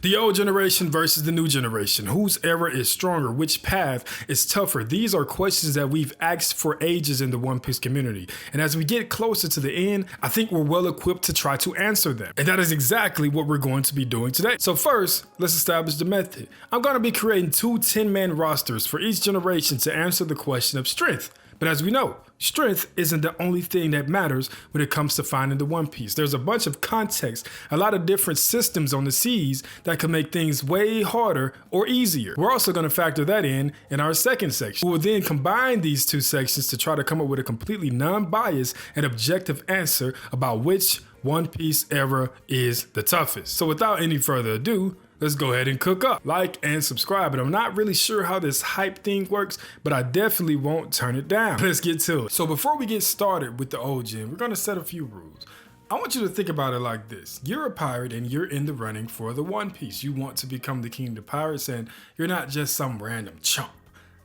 The old generation versus the new generation. Whose era is stronger? Which path is tougher? These are questions that we've asked for ages in the One Piece community. And as we get closer to the end, I think we're well equipped to try to answer them. And that is exactly what we're going to be doing today. So first, let's establish the method. I'm going to be creating two 10-man rosters for each generation to answer the question of strength. But as we know, strength isn't the only thing that matters when it comes to finding the One Piece. There's a bunch of context, a lot of different systems on the seas that can make things way harder or easier. We're also going to factor that in our second section. We will then combine these two sections to try to come up with a completely non-biased and objective answer about which One Piece era is the toughest. So without any further ado, let's go ahead and cook up. Like and subscribe. And I'm not really sure how this hype thing works, but I definitely won't turn it down. Let's get to it. So before we get started with the old gen, we're gonna set a few rules. I want you to think about it like this. You're a pirate and you're in the running for the One Piece. You want to become the king of the pirates and you're not just some random chump.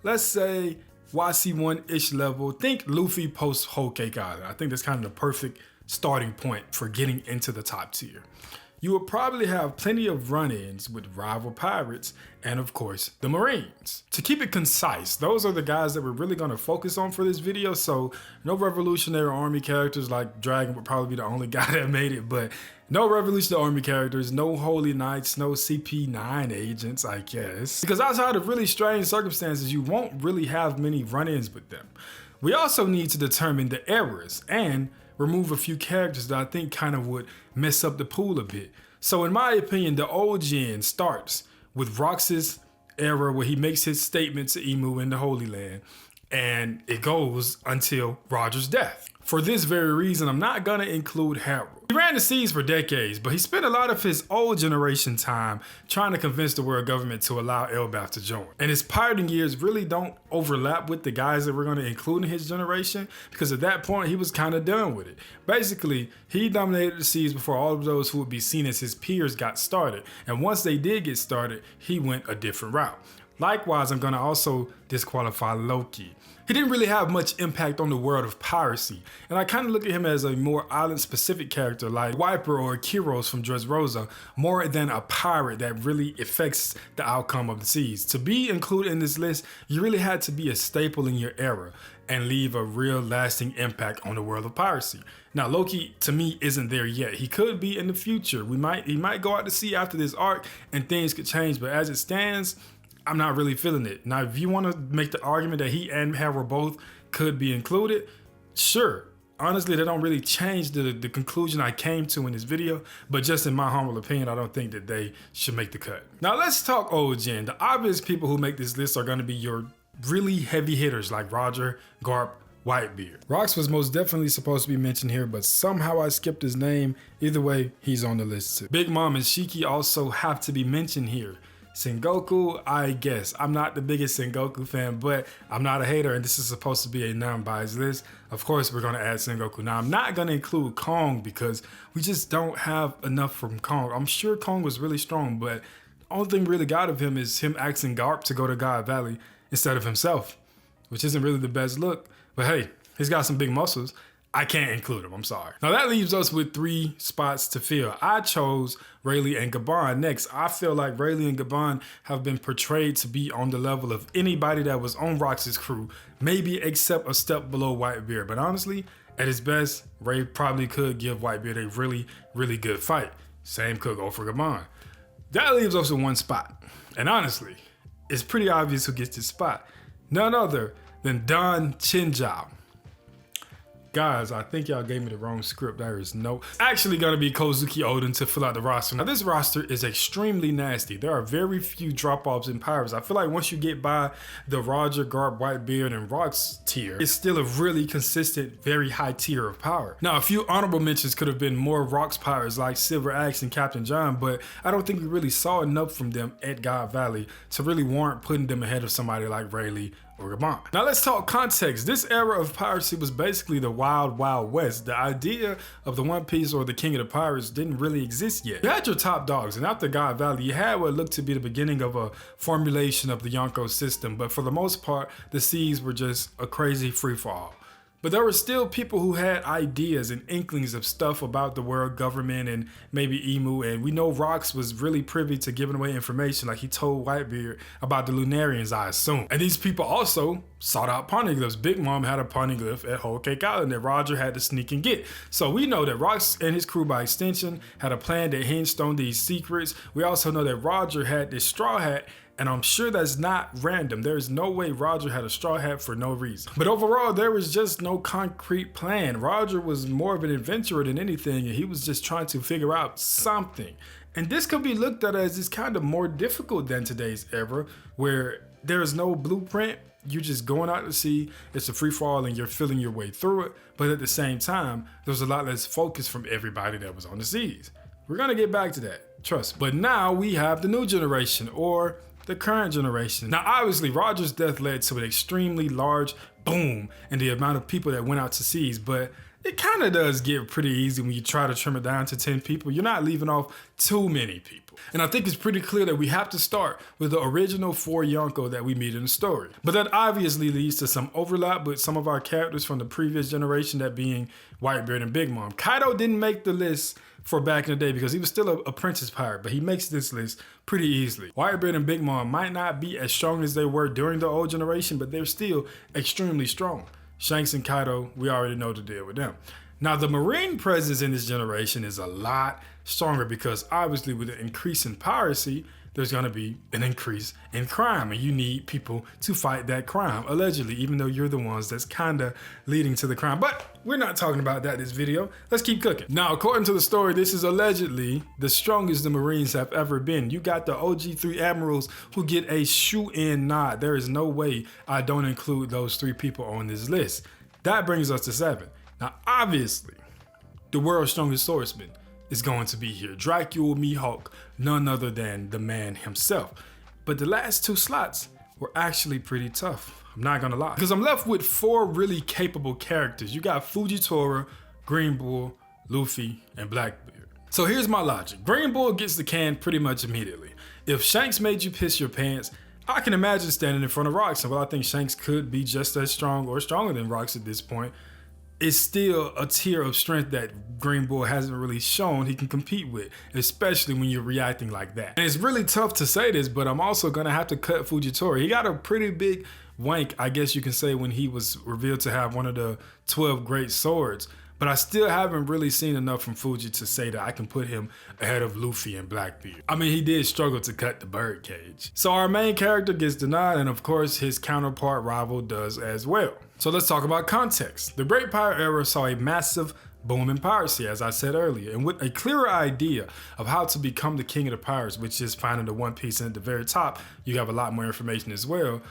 Let's say YC1-ish level. Think Luffy post Whole Cake Island. I think that's kind of the perfect starting point for getting into the top tier. You will probably have plenty of run-ins with rival pirates and of course the Marines. To keep it concise, those are the guys that we're really going to focus on for this video, so no Revolutionary Army characters. Like Dragon would probably be the only guy that made it, but no Revolutionary Army characters, no Holy Knights, no CP9 agents, I guess. Because outside of really strange circumstances, you won't really have many run-ins with them. We also need to determine the eras and remove a few characters that I think kind of would mess up the pool a bit. So in my opinion, the old gen starts with Rox's era where he makes his statement to Imu in the Holy Land, and it goes until Roger's death. For this very reason, I'm not gonna include Harold. He ran the seas for decades, but he spent a lot of his old generation time trying to convince the world government to allow Elbaf to join. And his pirating years really don't overlap with the guys that we're gonna include in his generation, because at that point, he was kind of done with it. Basically, he dominated the seas before all of those who would be seen as his peers got started. And once they did get started, he went a different route. Likewise, I'm gonna also disqualify Loki. He didn't really have much impact on the world of piracy, and I kind of look at him as a more island-specific character like Wiper or Kiros from Dressrosa, more than a pirate that really affects the outcome of the seas. To be included in this list, you really had to be a staple in your era and leave a real lasting impact on the world of piracy. Now, Loki, to me, isn't there yet. He could be in the future. He might go out to sea after this arc and things could change, but as it stands, I'm not really feeling it. Now, if you want to make the argument that he and Harold both could be included, sure. Honestly, they don't really change the conclusion I came to in this video, but just in my humble opinion, I don't think that they should make the cut. Now, let's talk old gen. The obvious people who make this list are going to be your really heavy hitters like Roger, Garp, Whitebeard. Rox was most definitely supposed to be mentioned here, but somehow I skipped his name. Either way, he's on the list too. Big Mom and Shiki also have to be mentioned here. Sengoku, I guess. I'm not the biggest Sengoku fan, but I'm not a hater, and this is supposed to be a non-biased list. Of course, we're gonna add Sengoku. Now, I'm not gonna include Kong because we just don't have enough from Kong. I'm sure Kong was really strong, but the only thing we really got of him is him asking Garp to go to God Valley instead of himself, which isn't really the best look. But hey, he's got some big muscles. I can't include him, I'm sorry. Now that leaves us with 3 spots to fill. I chose Rayleigh and Gabon next. I feel like Rayleigh and Gabon have been portrayed to be on the level of anybody that was on Rox's crew, maybe except a step below Whitebeard. But honestly, at his best, Ray probably could give Whitebeard a really, really good fight. Same could go for Gabon. That leaves us with 1 spot. And honestly, it's pretty obvious who gets this spot. None other than Don Chinjao. Guys, I think y'all gave me the wrong script. There is no... Actually gonna be Kozuki Oden to fill out the roster. Now this roster is extremely nasty. There are very few drop-offs in pirates. I feel like once you get by the Roger, Garp, Whitebeard, and Rox tier, it's still a really consistent, very high tier of power. Now a few honorable mentions could have been more Rox pirates like Silver Axe and Captain John, but I don't think we really saw enough from them at God Valley to really warrant putting them ahead of somebody like Rayleigh or Gabon. Now let's talk context. This era of piracy was basically the wild, wild west. The idea of the One Piece or the King of the Pirates didn't really exist yet. You had your top dogs, and after God Valley, you had what looked to be the beginning of a formulation of the Yonko system, but for the most part, the seas were just a crazy free-for-all. But there were still people who had ideas and inklings of stuff about the world government and maybe Emu. And we know Rox was really privy to giving away information, like he told Whitebeard about the Lunarians, I assume. And these people also sought out poneglyphs. Big Mom had a poneglyph at Whole Cake Island that Roger had to sneak and get. So we know that Rox and his crew, by extension, had a plan that hinged on these secrets. We also know that Roger had this straw hat, and I'm sure that's not random. There's no way Roger had a straw hat for no reason. But overall, there was just no concrete plan. Roger was more of an adventurer than anything, and he was just trying to figure out something. And this could be looked at as it's kind of more difficult than today's era, where there's no blueprint. You're just going out to sea, it's a free fall and you're feeling your way through it. But at the same time, there's a lot less focus from everybody that was on the seas. We're gonna get back to that, trust. But now we have the new generation, or the current generation. Now, obviously, Roger's death led to an extremely large boom in the amount of people that went out to seas, but it kind of does get pretty easy when you try to trim it down to 10 people. You're not leaving off too many people. And I think it's pretty clear that we have to start with the original 4 Yonko that we meet in the story. But that obviously leads to some overlap with some of our characters from the previous generation, that being Whitebeard and Big Mom. Kaido didn't make the list for back in the day because he was still a apprentice pirate, but he makes this list pretty easily. Whitebeard and Big Mom might not be as strong as they were during the old generation, but they're still extremely strong. Shanks and Kaido, we already know the deal with them. Now, the Marine presence in this generation is a lot stronger because obviously with the increase in piracy, there's gonna be an increase in crime, and you need people to fight that crime, allegedly, even though you're the ones that's kinda leading to the crime. But we're not talking about that in this video. Let's keep cooking. Now, according to the story, this is allegedly the strongest the Marines have ever been. You got the OG3 admirals who get a shoe-in nod. There is no way I don't include those 3 people on this list. That brings us to 7. Now, obviously, the world's strongest swordsman is going to be here. Dracula Mihawk, none other than the man himself. But the last 2 slots were actually pretty tough. I'm not gonna lie. Because I'm left with 4 really capable characters. You got Fujitora, Green Bull, Luffy, and Blackbeard. So here's my logic. Green Bull gets the can pretty much immediately. If Shanks made you piss your pants, I can imagine standing in front of Rox, and while I think Shanks could be just as strong or stronger than Rox at this point, it's still a tier of strength that Green Bull hasn't really shown he can compete with, especially when you're reacting like that. And it's really tough to say this, but I'm also gonna have to cut Fujitora. He got a pretty big wank, I guess you can say, when he was revealed to have one of the 12 great swords. But I still haven't really seen enough from Fuji to say that I can put him ahead of Luffy and Blackbeard. I mean, he did struggle to cut the birdcage. So our main character gets denied, and of course his counterpart rival does as well. So let's talk about context. The Great Pirate Era saw a massive boom in piracy, as I said earlier, and with a clearer idea of how to become the king of the pirates, which is finding the One Piece, and at the very top, you have a lot more information as well.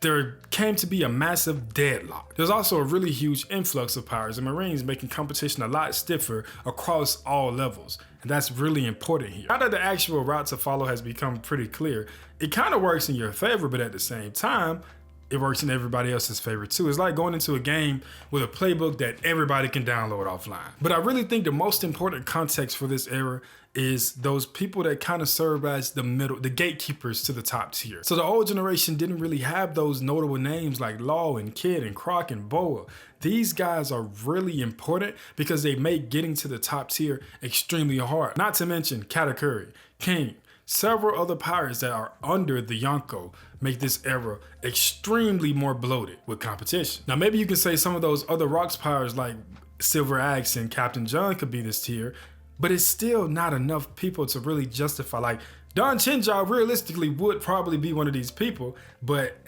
There came to be a massive deadlock. There's also a really huge influx of pirates and Marines, making competition a lot stiffer across all levels. And that's really important here. Now that the actual route to follow has become pretty clear, it kind of works in your favor, but at the same time, it works in everybody else's favor too. It's like going into a game with a playbook that everybody can download offline. But I really think the most important context for this era is those people that kind of serve as the middle, the gatekeepers to the top tier. So the old generation didn't really have those notable names like Law and Kid and Croc and Boa. These guys are really important because they make getting to the top tier extremely hard. Not to mention Katakuri, King, several other pirates that are under the Yonko make this era extremely more bloated with competition. Now maybe you can say some of those other Rocks pirates like Silver Axe and Captain John could be this tier, but it's still not enough people to really justify. Like Don Chinjao realistically would probably be one of these people, but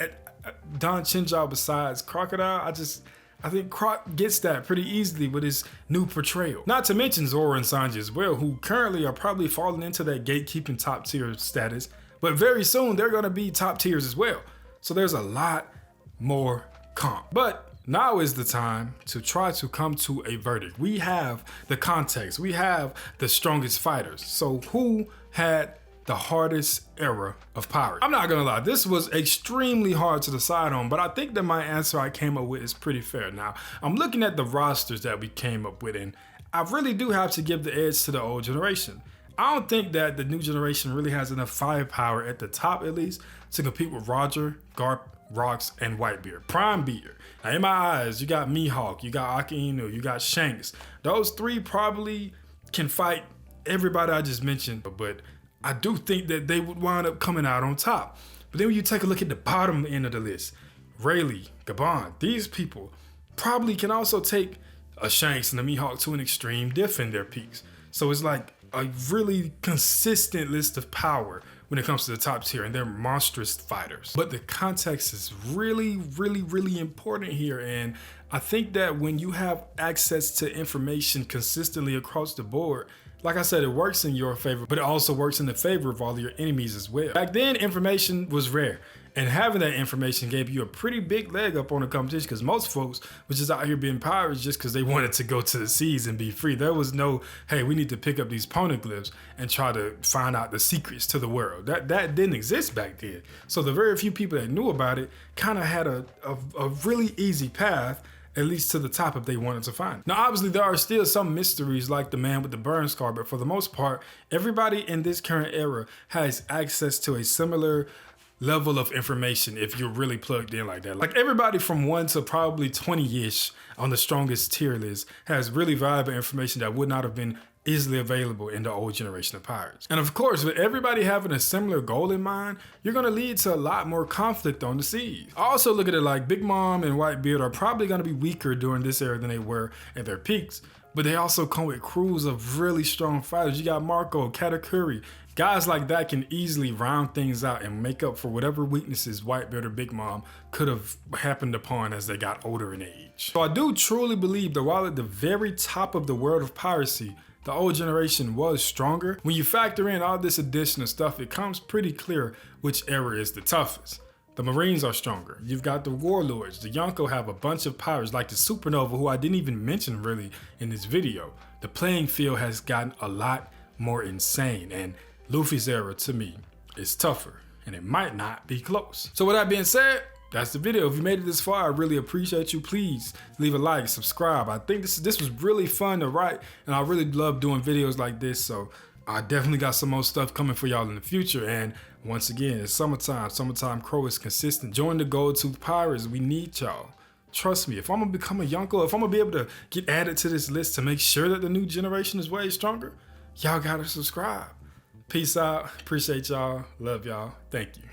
Don Chinjao besides Crocodile, I think Croc gets that pretty easily with his new portrayal. Not to mention Zoro and Sanji as well, who currently are probably falling into that gatekeeping top tier status, but very soon they're gonna be top tiers as well. So there's a lot more comp. But now is the time to try to come to a verdict. We have the context, we have the strongest fighters. So who had the hardest era of pirates? I'm not gonna lie, this was extremely hard to decide on, but I think that my answer I came up with is pretty fair. Now, I'm looking at the rosters that we came up with, and I really do have to give the edge to the old generation. I don't think that the new generation really has enough firepower at the top, at least, to compete with Roger, Garp, Rocks, and Whitebeard. Prime beer. Now in my eyes, you got Mihawk, you got Akainu, you got Shanks. Those three probably can fight everybody I just mentioned, but I do think that they would wind up coming out on top. But then when you take a look at the bottom end of the list, Rayleigh, Gabon, these people probably can also take a Shanks and a Mihawk to an extreme diff in their peaks. So it's like a really consistent list of power when it comes to the top tier, and they're monstrous fighters. But the context is really, really, really important here. And I think that when you have access to information consistently across the board, like I said, it works in your favor, but it also works in the favor of all of your enemies as well. Back then, information was rare, and having that information gave you a pretty big leg up on the competition, because most folks were just out here being pirates just because they wanted to go to the seas and be free. There was no, hey, we need to pick up these poneglyphs and try to find out the secrets to the world. That didn't exist back then. So the very few people that knew about it kind of had a really easy path, at least to the top, if they wanted to find it. Now, obviously, there are still some mysteries like the man with the burn scar, but for the most part, everybody in this current era has access to a similar level of information if you're really plugged in like that. Like everybody from 1 to probably 20-ish on the strongest tier list has really valuable information that would not have been easily available in the old generation of pirates. And of course, with everybody having a similar goal in mind, you're gonna lead to a lot more conflict on the seas. I also look at it like Big Mom and Whitebeard are probably gonna be weaker during this era than they were at their peaks, but they also come with crews of really strong fighters. You got Marco, Katakuri. Guys like that can easily round things out and make up for whatever weaknesses Whitebeard or Big Mom could have happened upon as they got older in age. So I do truly believe that while at the very top of the world of piracy, the old generation was stronger. When you factor in all this additional stuff, it comes pretty clear which era is the toughest. The Marines are stronger. You've got the Warlords. The Yonko have a bunch of pirates like the Supernova, who I didn't even mention really in this video. The playing field has gotten a lot more insane, and Luffy's era, to me, is tougher, and it might not be close. So with that being said, that's the video. If you made it this far, I really appreciate you. Please leave a like, subscribe. I think this was really fun to write, and I really love doing videos like this, so I definitely got some more stuff coming for y'all in the future. And once again, it's summertime. Summertime Crow is consistent. Join the Gold Tooth Pirates. We need y'all. Trust me, if I'm gonna become a Yonko, if I'm gonna be able to get added to this list to make sure that the new generation is way stronger, y'all gotta subscribe. Peace out. Appreciate y'all. Love y'all. Thank you.